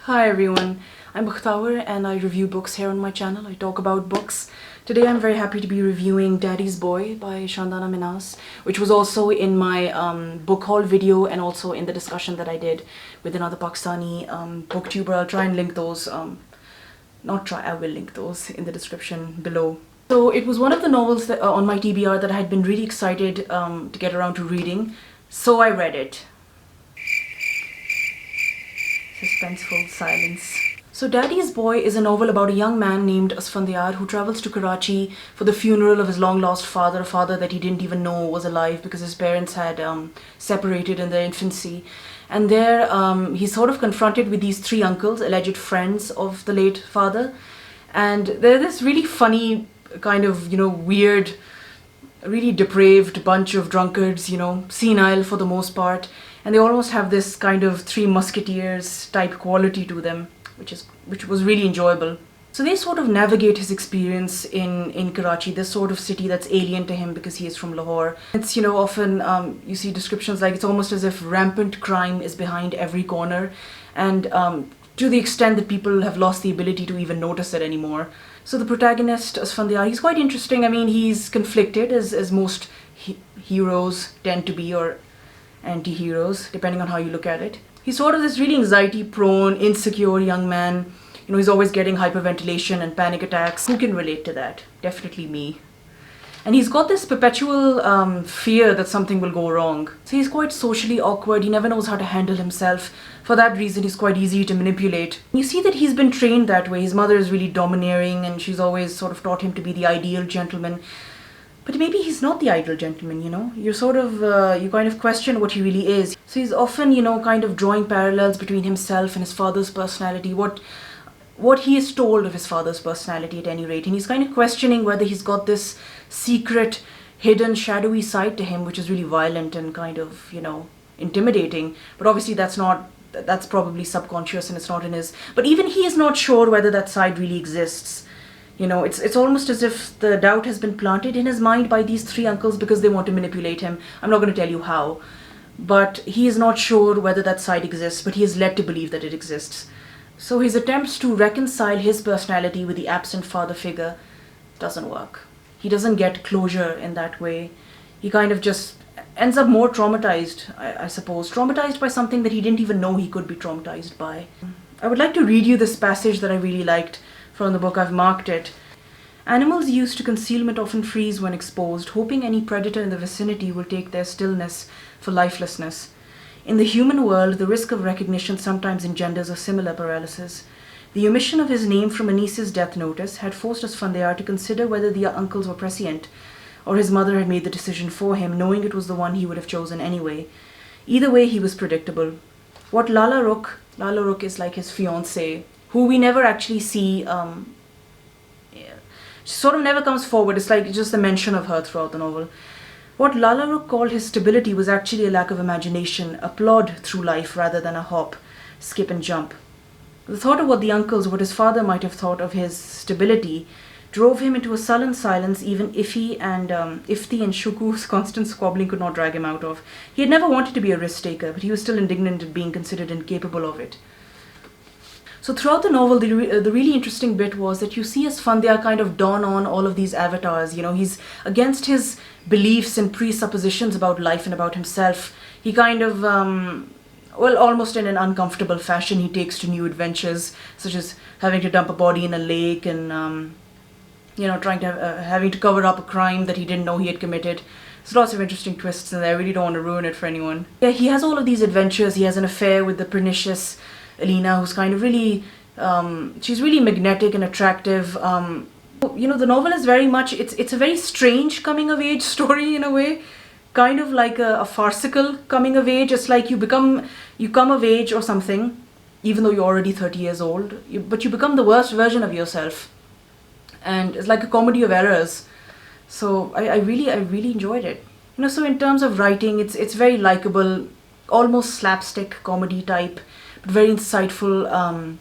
Hi everyone, I'm Booktuber and I review books here on my channel. I talk about books. Today I'm very happy to be reviewing Daddy's Boy by Shandana Minhas, which was also in my book haul video and also in the discussion that I did with another Pakistani Booktuber. I'll try and link those, I will link those in the description below. So it was one of the novels that, on my TBR that I had been really excited to get around to reading, so I read it. Suspenseful silence. So Daddy's Boy is a novel about a young man named Asfandyar who travels to Karachi for the funeral of his long-lost father, a father that he didn't even know was alive because his parents had separated in their infancy. And there he's sort of confronted with these three uncles, alleged friends of the late father. And they're this really funny, kind of, weird, really depraved bunch of drunkards, senile for the most part. And they almost have this kind of Three Musketeers type quality to them, which was really enjoyable. So they sort of navigate his experience in Karachi, this sort of city that's alien to him because he is from Lahore. It's, often you see descriptions like it's almost as if rampant crime is behind every corner, and to the extent that people have lost the ability to even notice it anymore. So the protagonist, Asfandyar, he's quite interesting. I mean, he's conflicted, as most heroes tend to be, or anti-heroes, depending on how you look at it. He's sort of this really anxiety-prone, insecure young man. He's always getting hyperventilation and panic attacks. Who can relate to that? Definitely me. And he's got this perpetual fear that something will go wrong. So he's quite socially awkward. He never knows how to handle himself. For that reason, he's quite easy to manipulate. You see that he's been trained that way. His mother is really domineering and she's always sort of taught him to be the ideal gentleman. But maybe he's not the ideal gentleman, You're sort of, you kind of question what he really is. So he's often, kind of drawing parallels between himself and his father's personality, what he is told of his father's personality at any rate. And he's kind of questioning whether he's got this secret, hidden, shadowy side to him, which is really violent and kind of, intimidating. But obviously that's probably subconscious and it's not in his... But even he is not sure whether that side really exists. It's almost as if the doubt has been planted in his mind by these three uncles because they want to manipulate him. I'm not going to tell you how. But he is not sure whether that side exists, but he is led to believe that it exists. So his attempts to reconcile his personality with the absent father figure doesn't work. He doesn't get closure in that way. He kind of just ends up more traumatized, I suppose. Traumatized by something that he didn't even know he could be traumatized by. I would like to read you this passage that I really liked from the book. I've marked it. Animals used to concealment often freeze when exposed, hoping any predator in the vicinity will take their stillness for lifelessness. In the human world, the risk of recognition sometimes engenders a similar paralysis. The omission of his name from Anis's death notice had forced Asfandyar to consider whether the uncles were prescient, or his mother had made the decision for him, knowing it was the one he would have chosen anyway. Either way, he was predictable. What Lala Rukh is like his fiancée, who we never actually see, she sort of never comes forward. It's like just a mention of her throughout the novel. What Lala Rukh called his stability was actually a lack of imagination, a plod through life rather than a hop, skip and jump. The thought of what the uncles, what his father might have thought of his stability, drove him into a sullen silence even Ifti and Shuku's constant squabbling could not drag him out of. He had never wanted to be a risk-taker, but he was still indignant at being considered incapable of it. So throughout the novel, the really interesting bit was that you see Asfandyar kind of dawn on all of these avatars. He's against his beliefs and presuppositions about life and about himself. He kind of, almost in an uncomfortable fashion, he takes to new adventures, such as having to dump a body in a lake and, having to cover up a crime that he didn't know he had committed. There's lots of interesting twists in there. I really don't want to ruin it for anyone. Yeah, he has all of these adventures. He has an affair with the pernicious Alina, who's kind of really, she's really magnetic and attractive. The novel is very much, it's a very strange coming-of-age story in a way. Kind of like a farcical coming-of-age. It's like you come of age or something, even though you're already 30 years old, but you become the worst version of yourself. And it's like a comedy of errors. So I really enjoyed it. So in terms of writing, it's very likable, almost slapstick comedy type, but very insightful,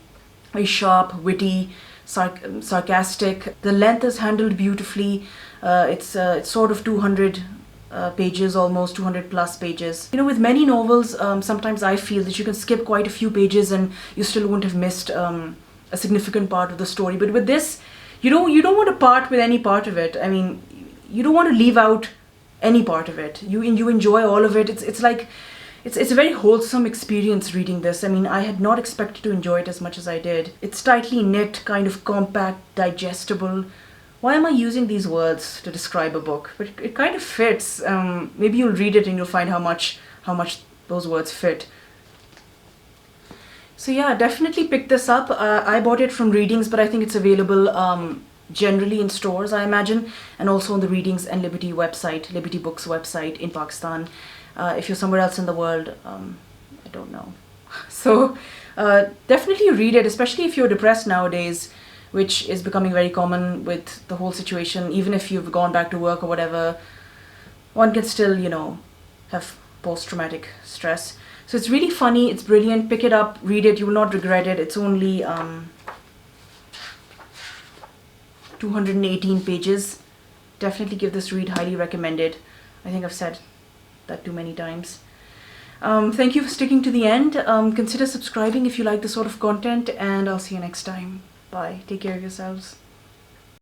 very sharp, witty, sarcastic. The length is handled beautifully. It's sort of 200 pages, almost 200 plus pages. You know, with many novels, sometimes I feel that you can skip quite a few pages and you still won't have missed a significant part of the story. But with this, you don't want to part with any part of it. I mean, you don't want to leave out any part of it. You enjoy all of it. It's like it's a very wholesome experience reading this. I mean, I had not expected to enjoy it as much as I did. It's tightly knit, kind of compact, digestible. Why am I using these words to describe a book? But it kind of fits. Maybe you'll read it and you'll find how much those words fit. So yeah, definitely pick this up. I bought it from Readings, but I think it's available generally in stores, I imagine, and also on the Readings and Liberty website, Liberty Books website in Pakistan. If you're somewhere else in the world, I don't know. So definitely read it, especially if you're depressed nowadays, which is becoming very common with the whole situation. Even if you've gone back to work or whatever, one can still, you know, have post-traumatic stress. So it's really funny, it's brilliant. Pick it up, read it, you will not regret it. It's only 218 pages. Definitely give this read, highly recommended. I think I've said that too many times. Thank you for sticking to the end. Consider subscribing if you like this sort of content, and I'll see you next time. Bye. Take care of yourselves.